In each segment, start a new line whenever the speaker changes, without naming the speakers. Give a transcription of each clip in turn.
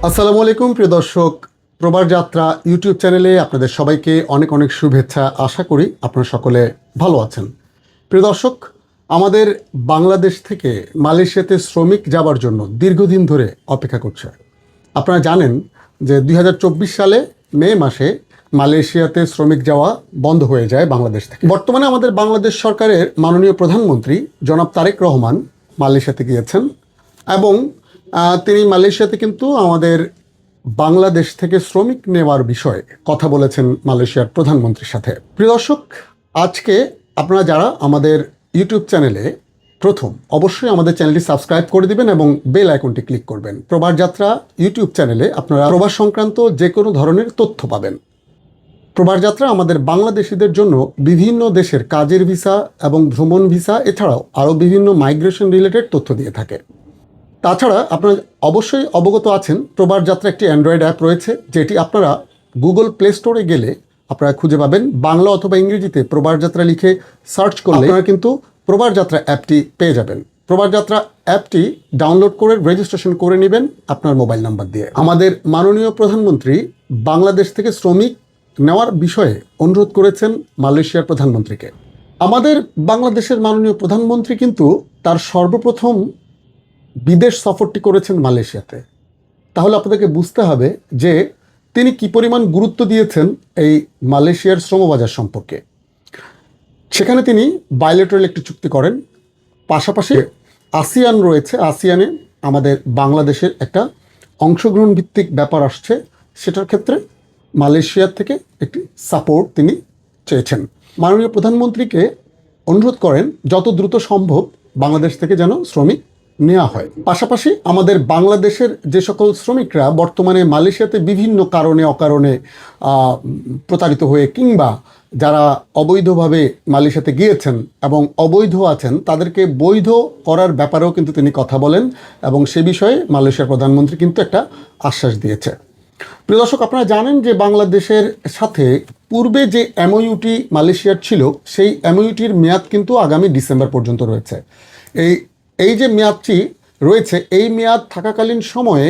আসসালামু আলাইকুম প্রিয় দর্শক, প্রবাস যাত্রা ইউটিউব চ্যানেলে আপনাদের সবাইকে অনেক অনেক শুভেচ্ছা। আশা করি আপনারা সকলে ভালো আছেন। প্রিয় দর্শক, আমাদের বাংলাদেশ থেকে মালয়েশিয়াতে শ্রমিক যাবার জন্য দীর্ঘদিন ধরে অপেক্ষা করছে। আপনারা জানেন যে 2024 সালে মে মাসে মালয়েশিয়াতে শ্রমিক যাওয়া বন্ধ হয়ে যায় বাংলাদেশ থেকে। বর্তমানে আমাদের বাংলাদেশ সরকারের মাননীয় প্রধানমন্ত্রী জনাব তারেক রহমান মালয়েশিয়াতে গিয়েছেন এবং তিনি মালয়েশিয়াতে কিন্তু আমাদের বাংলাদেশ থেকে শ্রমিক নেওয়ার বিষয়ে কথা বলেছেন মালয়েশিয়ার প্রধানমন্ত্রীর সাথে। প্রিয় দর্শক, আজকে আপনারা যারা আমাদের ইউটিউব চ্যানেলে প্রথম, অবশ্যই আমাদের চ্যানেলটি সাবস্ক্রাইব করে দিবেন এবং বেল আইকনটি ক্লিক করবেন। প্রবাস যাত্রা ইউটিউব চ্যানেলে আপনারা প্রবাস সংক্রান্ত যে কোনো ধরনের তথ্য পাবেন। প্রবাস যাত্রা আমাদের বাংলাদেশিদের জন্য বিভিন্ন দেশের কাজের ভিসা এবং ভ্রমণ ভিসা এছাড়াও আরও বিভিন্ন মাইগ্রেশন রিলেটেড তথ্য দিয়ে থাকে। তাছাড়া আপনারা অবশ্যই অবগত আছেন প্রবাস যাত্রা একটি অ্যান্ড্রয়েড অ্যাপ রয়েছে, যেটি আপনারা গুগল প্লে স্টোরে গেলে আপনারা খুঁজে পাবেন। বাংলা অথবা ইংরেজিতে প্রবাস যাত্রা লিখে সার্চ করলে আপনারা কিন্তু প্রবাস যাত্রা অ্যাপটি পেয়ে যাবেন। প্রবাস যাত্রা অ্যাপটি ডাউনলোড করে রেজিস্ট্রেশন করে নেবেন আপনার মোবাইল নাম্বার দিয়ে। আমাদের মাননীয় প্রধানমন্ত্রী বাংলাদেশ থেকে শ্রমিক নেওয়ার বিষয়ে অনুরোধ করেছেন মালয়েশিয়ার প্রধানমন্ত্রীকে। আমাদের বাংলাদেশের মাননীয় প্রধানমন্ত্রী কিন্তু তার সর্বপ্রথম বিদেশ সফরটি করেছেন মালয়েশিয়াতে। তাহলে আপনাদেরকে বুঝতে হবে যে তিনি কি পরিমাণ গুরুত্ব দিয়েছেন এই মালয়েশিয়ার শ্রমবাজার সম্পর্কে। সেখানে তিনি বায়োলেটারাল একটি চুক্তি করেন, পাশাপাশি আসিয়ান রয়েছে, আসিয়ানে আমাদের বাংলাদেশের একটা অংশগ্রহণ ভিত্তিক ব্যাপার আসছে, সেটার ক্ষেত্রে মালয়েশিয়ার থেকে একটি সাপোর্ট তিনি চেয়েছেন। মাননীয় প্রধানমন্ত্রীকে অনুরোধ করেন যত দ্রুত সম্ভব বাংলাদেশ থেকে যেন শ্রমিক নেওয়া হয়। পাশাপাশি আমাদের বাংলাদেশের যে সকল শ্রমিকরা বর্তমানে মালয়েশিয়াতে বিভিন্ন কারণে অকারণে প্রতারিত হয়ে কিংবা যারা অবৈধভাবে মালয়েশিয়াতে গিয়েছেন এবং অবৈধ আছেন, তাদেরকে বৈধ করার ব্যাপারেও কিন্তু তিনি কথা বলেন এবং সে বিষয়ে মালয়েশিয়ার প্রধানমন্ত্রী কিন্তু একটা আশ্বাস দিয়েছে। প্রিয় দর্শক, আপনারা জানেন যে বাংলাদেশের সাথে পূর্বে যে এমওইউটি মালয়েশিয়ার ছিল, সেই এমওইউটির মেয়াদ কিন্তু আগামী ডিসেম্বর পর্যন্ত রয়েছে। এই যে মেয়াদটি রয়েছে, এই মেয়াদ থাকাকালীন সময়ে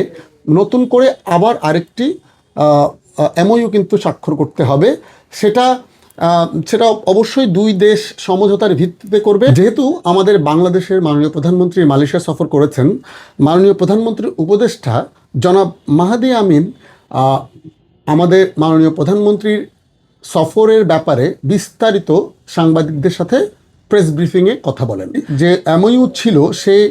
নতুন করে আবার আরেকটি এমওইউ কিন্তু স্বাক্ষর করতে হবে। সেটা অবশ্যই দুই দেশ সমঝোতার ভিত্তিতে করবে। যেহেতু আমাদের বাংলাদেশের মাননীয় প্রধানমন্ত্রী মালয়েশিয়া সফর করেছেন, মাননীয় প্রধানমন্ত্রীর উপদেষ্টা জনাব মাহাদি আমিন আমাদের মাননীয় প্রধানমন্ত্রীর সফরের ব্যাপারে বিস্তারিত সাংবাদিকদের সাথে প্রেস ব্রিফিংয়ে কথা বলেন। যে এমওইউ ছিল, সেই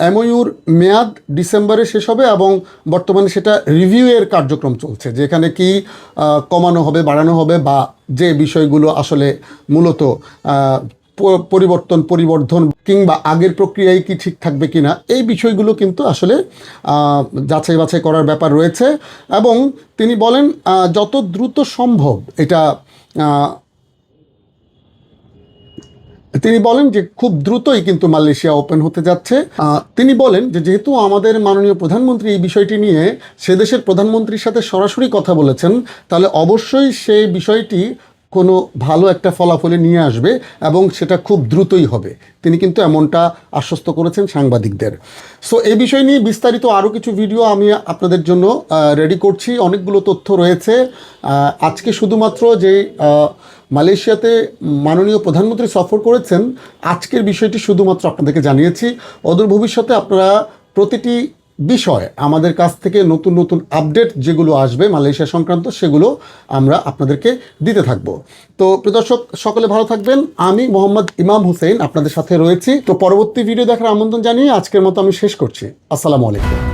এমওইউর মেয়াদ ডিসেম্বরে শেষ হবে এবং বর্তমানে সেটা রিভিউয়ের কার্যক্রম চলছে, যেখানে কি কমানো হবে, বাড়ানো হবে, বা যে বিষয়গুলো আসলে মূলত পরিবর্ধন কিংবা আগের প্রক্রিয়ায় কি ঠিক থাকবে কিনা, এই বিষয়গুলো কিন্তু আসলে যাচাই বাছাই করার ব্যাপার রয়েছে। এবং তিনি বলেন যত দ্রুত সম্ভব তিনি বলেন যে খুব দ্রুতই কিন্তু মালয়েশিয়া ওপেন হতে যাচ্ছে। তিনি বলেন যে যেহেতু আমাদের মাননীয় প্রধানমন্ত্রী এই বিষয়টি নিয়ে সে দেশের প্রধানমন্ত্রীর সাথে সরাসরি কথা বলেছেন, তাহলে অবশ্যই সেই বিষয়টি কোনো ভালো একটা ফলাফলে নিয়ে আসবে এবং সেটা খুব দ্রুতই হবে। তিনি কিন্তু এমনটা আশ্বস্ত করেছেন সাংবাদিকদের। সো এই বিষয় নিয়ে বিস্তারিত আরও কিছু ভিডিও আমি আপনাদের জন্য রেডি করছি। অনেকগুলো তথ্য রয়েছে। আজকে শুধুমাত্র যে মালয়েশিয়াতে মাননীয় প্রধানমন্ত্রী সফর করেছেন, আজকের বিষয়টি শুধুমাত্র আপনাদেরকে জানিয়েছি। অদূর ভবিষ্যতে আপনারা প্রতিটি বিষয় আমাদের কাছ থেকে নতুন নতুন আপডেট যেগুলো আসবে মালয়েশিয়া সংক্রান্ত, সেগুলো আমরা আপনাদেরকে দিতে থাকব। তো প্রিয় দর্শক, সকলে ভালো থাকবেন। আমি মোহাম্মদ ইমাম হোসেন আপনাদের সাথে রয়েছি। তো পরবর্তী ভিডিও দেখার আমন্ত্রণ জানিয়ে আজকের মতো আমি শেষ করছি। আসসালামু আলাইকুম।